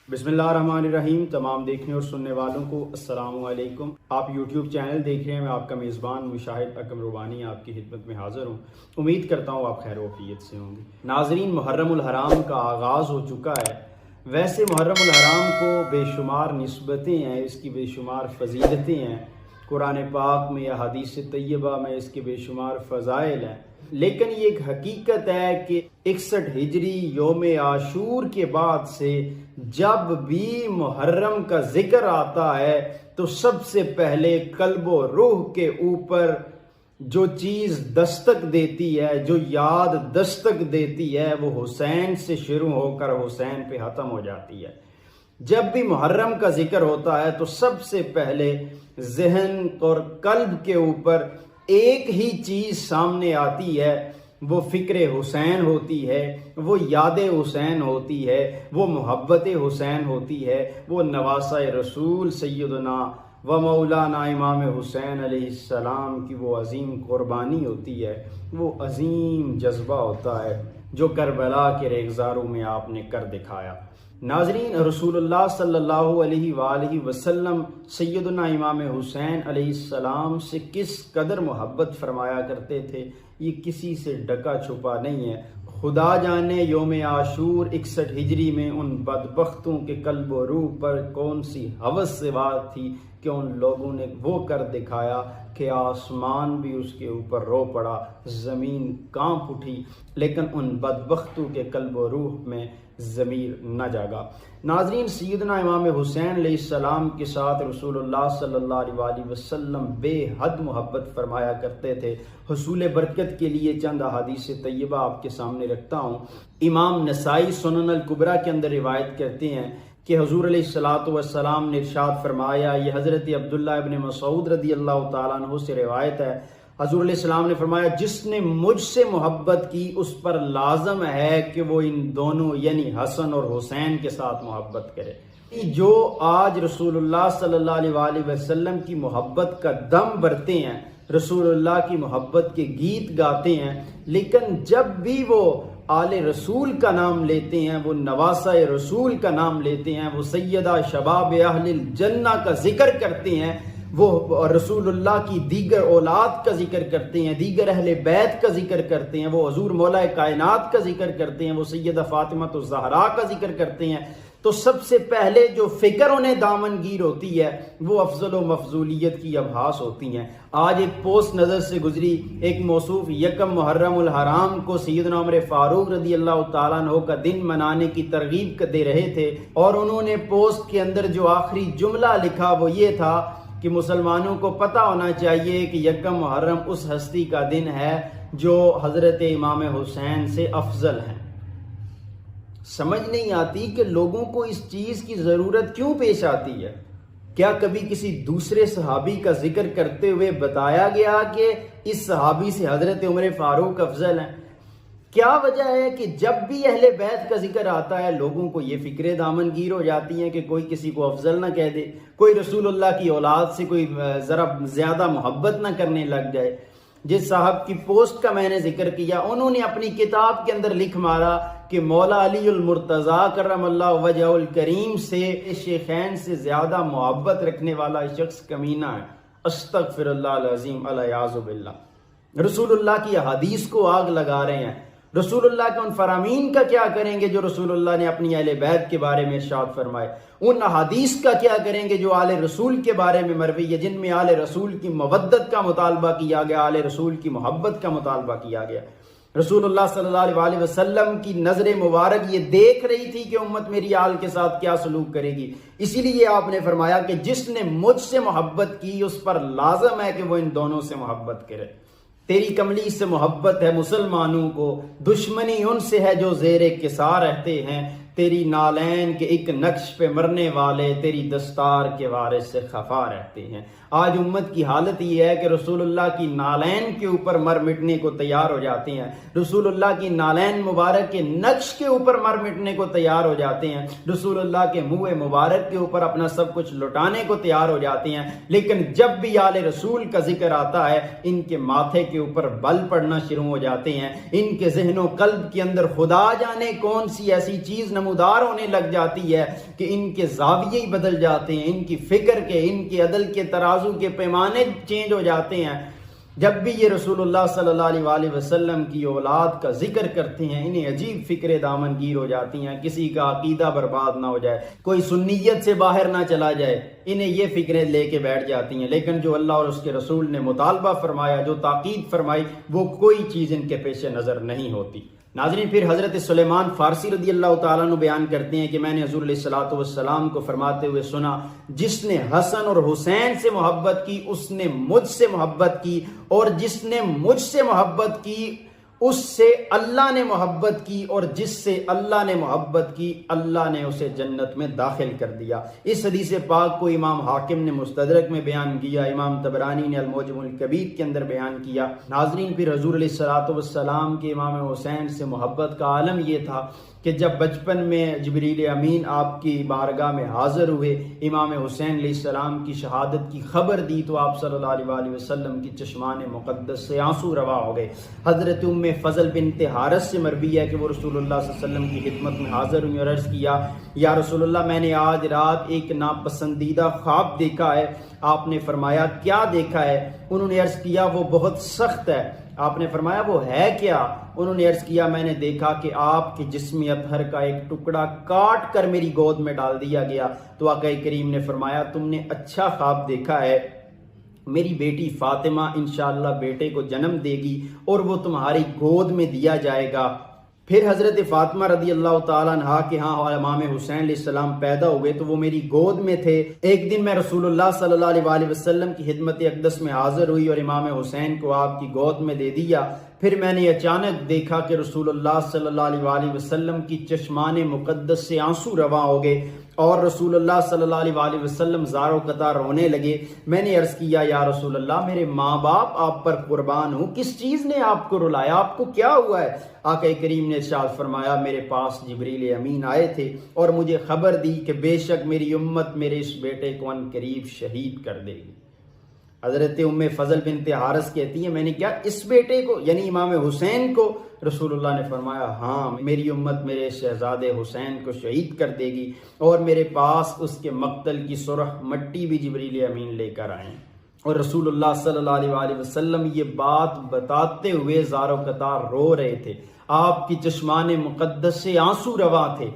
بسم اللہ الرحمن الرحیم۔ تمام دیکھنے اور سننے والوں کو السلام علیکم۔ آپ یوٹیوب چینل دیکھ رہے ہیں، میں آپ کا میزبان مشاہد اکرم روبانی آپ کی خدمت میں حاضر ہوں۔ امید کرتا ہوں آپ خیر و عافیت سے ہوں گے۔ ناظرین، محرم الحرام کا آغاز ہو چکا ہے۔ ویسے محرم الحرام کو بے شمار نسبتیں ہیں، اس کی بے شمار فضیلتیں ہیں، قرآن پاک میں یا حدیث طیبہ میں اس کے بے شمار فضائل ہیں، لیکن یہ ایک حقیقت ہے کہ 61 ہجری یوم عاشور کے بعد سے جب بھی محرم کا ذکر آتا ہے تو سب سے پہلے قلب و روح کے اوپر جو چیز دستک دیتی ہے، جو یاد دستک دیتی ہے، وہ حسین سے شروع ہو کر حسین پہ ختم ہو جاتی ہے۔ جب بھی محرم کا ذکر ہوتا ہے تو سب سے پہلے ذہن اور قلب کے اوپر ایک ہی چیز سامنے آتی ہے، وہ فکر حسین ہوتی ہے، وہ یاد حسین ہوتی ہے، وہ محبت حسین ہوتی ہے، وہ نواسہ رسول سیدنا و مولانا امام حسین علیہ السلام کی وہ عظیم قربانی ہوتی ہے، وہ عظیم جذبہ ہوتا ہے جو کربلا کے ریگزاروں میں آپ نے کر دکھایا۔ ناظرین، رسول اللہ صلی اللہ علیہ وآلہ وسلم سیدنا امام حسین علیہ السلام سے کس قدر محبت فرمایا کرتے تھے، یہ کسی سے ڈکا چھپا نہیں ہے۔ خدا جانے یوم عاشور 61 ہجری میں ان بدبختوں کے قلب و روح پر کون سی ہوس سے بات تھی کہ ان لوگوں نے وہ کر دکھایا کہ آسمان بھی اس کے اوپر رو پڑا، زمین کانپ اٹھی، لیکن ان بدبختوں کے قلب و روح میں ضمیر نہ جاگا۔ ناظرین، سیدنا امام حسین علیہ السلام کے ساتھ رسول اللہ صلی اللہ علیہ وسلم بے حد محبت فرمایا کرتے تھے۔ حصول برکت کے لیے چند احادیث طیبہ آپ کے سامنے رکھتا ہوں۔ امام نسائی سنن الکبریٰ کے اندر روایت کرتے ہیں کہ حضور علیہ السلام نے ارشاد فرمایا، یہ حضرت عبداللہ ابن مسعود رضی اللہ تعالیٰ عنہ سے روایت ہے، حضور علیہ السلام نے فرمایا، جس نے مجھ سے محبت کی اس پر لازم ہے کہ وہ ان دونوں یعنی حسن اور حسین کے ساتھ محبت کرے۔ جو آج رسول اللہ صلی اللہ علیہ وآلہ وسلم کی محبت کا دم بھرتے ہیں، رسول اللہ کی محبت کے گیت گاتے ہیں، لیکن جب بھی وہ آل رسول کا نام لیتے ہیں، وہ نواسہ رسول کا نام لیتے ہیں، وہ سیدہ شباب اہل الجنہ کا ذکر کرتے ہیں، وہ رسول اللہ کی دیگر اولاد کا ذکر کرتے ہیں، دیگر اہل بیت کا ذکر کرتے ہیں، وہ حضور مولا کائنات کا ذکر کرتے ہیں، وہ سیدہ فاطمہ الزہرا کا ذکر کرتے ہیں، تو سب سے پہلے جو فکر انہیں دامنگیر ہوتی ہے وہ افضل و مفضولیت کی ابحاث ہوتی ہیں۔ آج ایک پوسٹ نظر سے گزری، ایک موصوف یکم محرم الحرام کو سیدنا عمر فاروق رضی اللہ تعالیٰ عنہ کا دن منانے کی ترغیب دے رہے تھے، اور انہوں نے پوسٹ کے اندر جو آخری جملہ لکھا وہ یہ تھا کہ مسلمانوں کو پتہ ہونا چاہیے کہ یکم محرم اس ہستی کا دن ہے جو حضرت امام حسین سے افضل ہیں۔ سمجھ نہیں آتی کہ لوگوں کو اس چیز کی ضرورت کیوں پیش آتی ہے۔ کیا کبھی کسی دوسرے صحابی کا ذکر کرتے ہوئے بتایا گیا کہ اس صحابی سے حضرت عمر فاروق افضل ہیں؟ کیا وجہ ہے کہ جب بھی اہل بیت کا ذکر آتا ہے لوگوں کو یہ فکریں دامن گیر ہو جاتی ہیں کہ کوئی کسی کو افضل نہ کہہ دے، کوئی رسول اللہ کی اولاد سے کوئی ذرا زیادہ محبت نہ کرنے لگ جائے۔ جس صاحب کی پوسٹ کا میں نے ذکر کیا، انہوں نے اپنی کتاب کے اندر لکھ مارا کہ مولا علی المرتضیٰ کرم اللہ وجہ الکریم سے شیخین سے زیادہ محبت رکھنے والا شخص کمینہ ہے۔ استغفر اللہ العظیم الیاذ باللہ۔ رسول اللہ کی احادیث کو آگ لگا رہے ہیں۔ رسول اللہ کے ان فرامین کا کیا کریں گے جو رسول اللہ نے اپنی اہل بیت کے بارے میں ارشاد فرمائے؟ ان احادیث کا کیا کریں گے جو آل رسول کے بارے میں مروی ہے، جن میں آل رسول کی مودت کا مطالبہ کیا گیا، آل رسول کی محبت کا مطالبہ کیا گیا۔ رسول اللہ صلی اللہ علیہ وسلم کی نظر مبارک یہ دیکھ رہی تھی کہ امت میری آل کے ساتھ کیا سلوک کرے گی، اسی لیے آپ نے فرمایا کہ جس نے مجھ سے محبت کی اس پر لازم ہے کہ وہ ان دونوں سے محبت کرے۔ تیری کملی سے محبت ہے مسلمانوں کو، دشمنی ان سے ہے جو زیر کسا رہتے ہیں، تیری نالین کے ایک نقش پہ مرنے والے تیری دستار کے وارث سے خفا رہتے ہیں۔ آج امت کی حالت یہ ہے کہ رسول اللہ کی نالین کے اوپر مر مٹنے کو تیار ہو جاتے ہیں، رسول اللہ کی نالین مبارک کے نقش کے اوپر مر مٹنے کو تیار ہو جاتے ہیں، رسول اللہ کے منہ مبارک کے اوپر اپنا سب کچھ لٹانے کو تیار ہو جاتے ہیں، لیکن جب بھی آل رسول کا ذکر آتا ہے ان کے ماتھے کے اوپر بل پڑنا شروع ہو جاتے ہیں، ان کے ذہن و قلب کے اندر خدا جانے کون سی ایسی چیز نمودار ہونے لگ جاتی ہے کہ ان کے زاویے ہی بدل جاتے ہیں، ان کی فکر کے، ان کے عدل کے ترازو کے پیمانے چینج ہو جاتے ہیں۔ جب بھی یہ رسول اللہ صلی اللہ علیہ وآلہ وسلم کی اولاد کا ذکر کرتے ہیں انہیں عجیب فکریں دامن گیر ہو جاتی ہیں، کسی کا عقیدہ برباد نہ ہو جائے، کوئی سنیت سے باہر نہ چلا جائے، انہیں یہ فکریں لے کے بیٹھ جاتی ہیں۔ لیکن جو اللہ اور اس کے رسول نے مطالبہ فرمایا، جو تاکید فرمائی، وہ کوئی چیز ان کے پیش نظر نہیں ہوتی۔ ناظرین، پھر حضرت سلیمان فارسی رضی اللہ تعالیٰ عنہ بیان کرتے ہیں کہ میں نے حضور علیہ الصلوۃ والسلام کو فرماتے ہوئے سنا، جس نے حسن اور حسین سے محبت کی اس نے مجھ سے محبت کی، اور جس نے مجھ سے محبت کی اس سے اللہ نے محبت کی، اور جس سے اللہ نے محبت کی اللہ نے اسے جنت میں داخل کر دیا۔ اس حدیث پاک کو امام حاکم نے مستدرک میں بیان کیا، امام طبرانی نے المعجم الکبیر کے اندر بیان کیا۔ ناظرین، پھر حضور علیہ الصلوۃ والسلام کے امام حسین سے محبت کا عالم یہ تھا کہ جب بچپن میں جبریل امین آپ کی بارگاہ میں حاضر ہوئے، امام حسین علیہ السلام کی شہادت کی خبر دی تو آپ صلی اللہ علیہ وآلہ وسلم کی چشمان مقدس سے آنسو روا ہو گئے۔ حضرت ام فضل بنت حارث سے مروی ہے کہ وہ رسول اللہ صلی اللہ علیہ وسلم کی خدمت میں حاضر ہوئی اور عرض کیا، یا رسول اللہ، میں نے آج رات ایک ناپسندیدہ خواب دیکھا ہے۔ آپ نے فرمایا کیا دیکھا ہے؟ انہوں نے عرض کیا وہ بہت سخت ہے۔ آپ نے فرمایا وہ ہے کیا؟ انہوں نے عرض کیا میں نے دیکھا کہ آپ کے جسم اطہر کا ایک ٹکڑا کاٹ کر میری گود میں ڈال دیا گیا۔ تو آقا کریم نے فرمایا تم نے اچھا خواب دیکھا ہے، میری بیٹی فاطمہ انشاءاللہ بیٹے کو جنم دے گی اور وہ تمہاری گود میں دیا جائے گا۔ پھر حضرت فاطمہ رضی اللہ تعالیٰ عنہا کے ہاں امام حسین علیہ السلام پیدا ہوئے تو وہ میری گود میں تھے۔ ایک دن میں رسول اللہ صلی اللہ علیہ وآلہ وسلم کی خدمت اقدس میں حاضر ہوئی اور امام حسین کو آپ کی گود میں دے دیا۔ پھر میں نے اچانک دیکھا کہ رسول اللہ صلی اللہ علیہ وآلہ وسلم کی چشمان مقدس سے آنسو رواں ہو گئے اور رسول اللہ صلی اللہ علیہ وآلہ وسلم زار و قطار رونے لگے۔ میں نے عرض کیا یا رسول اللہ، میرے ماں باپ آپ پر قربان ہوں، کس چیز نے آپ کو رلایا؟ آپ کو کیا ہوا ہے؟ آقا کریم نے ارشاد فرمایا میرے پاس جبریل امین آئے تھے اور مجھے خبر دی کہ بے شک میری امت میرے اس بیٹے کو ان قریب شہید کر دے گی۔ حضرت ام فضل بنت حارث کہتی ہیں میں نے کیا اس بیٹے کو یعنی امام حسین کو؟ رسول اللہ نے فرمایا ہاں، میری امت میرے شہزادے حسین کو شہید کر دے گی، اور میرے پاس اس کے مقتل کی سرخ مٹی بھی جبریل امین لے کر آئیں۔ اور رسول اللہ صلی اللہ علیہ وآلہ وسلم یہ بات بتاتے ہوئے زار و قطار رو رہے تھے، آپ کی چشمان مقدس سے آنسو رواں تھے۔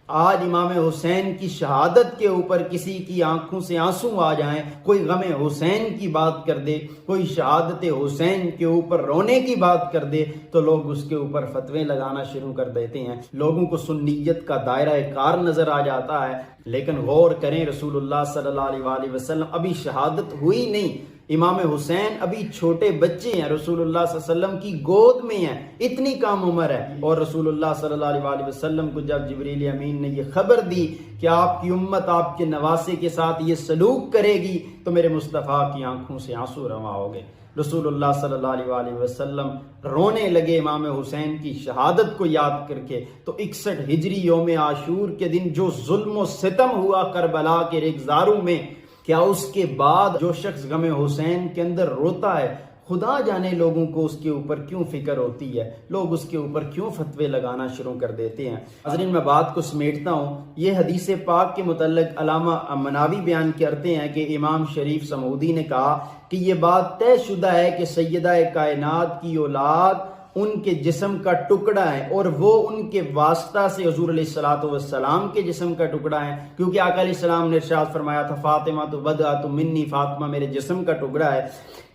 آج امام حسین کی شہادت کے اوپر کسی کی آنکھوں سے آنسو آ جائیں، کوئی غم حسین کی بات کر دے، کوئی شہادت حسین کے اوپر رونے کی بات کر دے تو لوگ اس کے اوپر فتوے لگانا شروع کر دیتے ہیں، لوگوں کو سنیت کا دائرہ کار نظر آ جاتا ہے۔ لیکن غور کریں، رسول اللہ صلی اللہ علیہ وآلہ وسلم ابھی شہادت ہوئی نہیں، امام حسین ابھی چھوٹے بچے ہیں، رسول اللہ صلی اللہ علیہ وسلم کی گود میں ہیں، اتنی کم عمر ہے، اور رسول اللہ صلی اللہ علیہ وآلہ وسلم کو جب جبریل امین نے یہ خبر دی کہ آپ کی امت آپ کے نواسے کے ساتھ یہ سلوک کرے گی تو میرے مصطفیٰ کی آنکھوں سے آنسو رواں ہو گئے۔ رسول اللہ صلی اللہ علیہ وآلہ وسلم رونے لگے امام حسین کی شہادت کو یاد کر کے۔ تو 61 ہجری یوم عاشور کے دن جو ظلم و ستم ہوا کربلا کے ریگزاروں میں، کیا اس کے بعد جو شخص غم حسین کے اندر روتا ہے، خدا جانے لوگوں کو اس کے اوپر کیوں فکر ہوتی ہے، لوگ اس کے اوپر کیوں فتوے لگانا شروع کر دیتے ہیں۔ حضرین، میں بات کو سمیٹتا ہوں، یہ حدیث پاک کے متعلق علامہ مناوی بیان کرتے ہیں کہ امام شریف سمودی نے کہا کہ یہ بات طے شدہ ہے کہ سیدہ کائنات کی اولاد ان کے جسم کا ٹکڑا ہے اور وہ ان کے واسطہ سے حضور علیہ الصلوۃ والسلام کے جسم کا ٹکڑا ہے، کیونکہ آقا علیہ السلام نے ارشاد فرمایا تھا فاطمہ تو بضعۃ منی، فاطمہ میرے جسم کا ٹکڑا ہے۔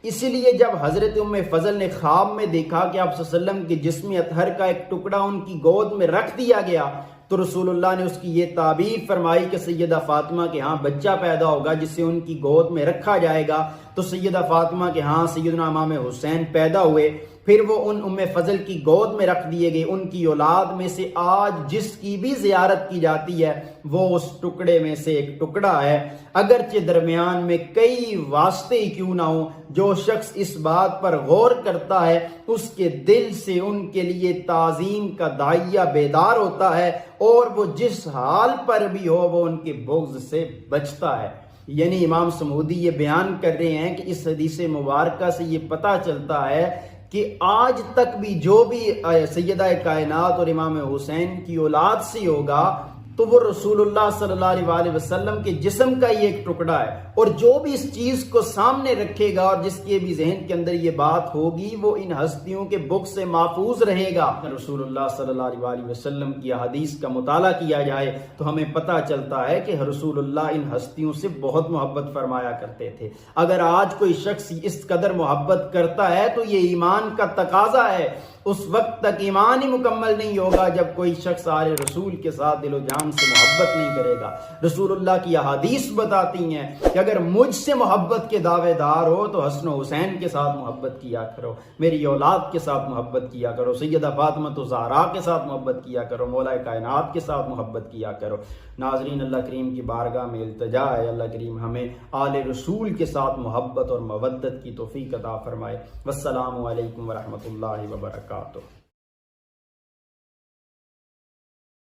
اسی لیے جب حضرت ام فضل نے خواب میں دیکھا کہ آپ صلی اللہ علیہ وسلم کے جسم اطہر کا ایک ٹکڑا ان کی گود میں رکھ دیا گیا تو رسول اللہ نے اس کی یہ تعبیر فرمائی کہ سیدہ فاطمہ کے ہاں بچہ پیدا ہوگا جسے ان کی گود میں رکھا جائے گا۔ تو سیدہ فاطمہ کے ہاں سیدنا امام حسین پیدا ہوئے، پھر وہ ان ام فضل کی گود میں رکھ دیے گئے۔ ان کی اولاد میں سے آج جس کی بھی زیارت کی جاتی ہے وہ اس ٹکڑے میں سے ایک ٹکڑا ہے، اگرچہ درمیان میں کئی واسطے ہی کیوں نہ ہوں۔ جو شخص اس بات پر غور کرتا ہے اس کے دل سے ان کے لیے تعظیم کا داعیہ بیدار ہوتا ہے، اور وہ جس حال پر بھی ہو وہ ان کے بغض سے بچتا ہے۔ یعنی امام سمودی یہ بیان کر رہے ہیں کہ اس حدیث مبارکہ سے یہ پتہ چلتا ہے کہ آج تک بھی جو بھی سیدہ کائنات اور امام حسین کی اولاد سے ہوگا تو وہ رسول اللہ صلی اللہ علیہ وسلم کے جسم کا ہی ایک ٹکڑا ہے، اور جو بھی اس چیز کو سامنے رکھے گا اور جس کے بھی ذہن کے اندر یہ بات ہوگی وہ ان ہستیوں کے بغض سے محفوظ رہے گا۔ رسول اللہ صلی اللہ علیہ وسلم کی حدیث کا مطالعہ کیا جائے تو ہمیں پتہ چلتا ہے کہ رسول اللہ ان ہستیوں سے بہت محبت فرمایا کرتے تھے۔ اگر آج کوئی شخص اس قدر محبت کرتا ہے تو یہ ایمان کا تقاضا ہے۔ اس وقت تک ایمان ہی مکمل نہیں ہوگا جب کوئی شخص آل رسول کے ساتھ دل و جان سے محبت نہیں کرے گا۔ رسول اللہ کی احادیث بتاتی ہیں کہ اگر مجھ سے محبت کے دعوے دار ہو تو حسن و حسین کے ساتھ محبت کیا کرو، میری اولاد کے ساتھ محبت کیا کرو، سیدہ فاطمہ زہرا کے ساتھ محبت کیا کرو، مولا کائنات کے ساتھ محبت کیا کرو۔ ناظرین، اللہ کریم کی بارگاہ میں التجا ہے اللہ کریم ہمیں آل رسول کے ساتھ محبت اور مودت کی توفیق عطا فرمائے۔ والسلام علیکم ورحمۃ اللہ وبرکاتہ۔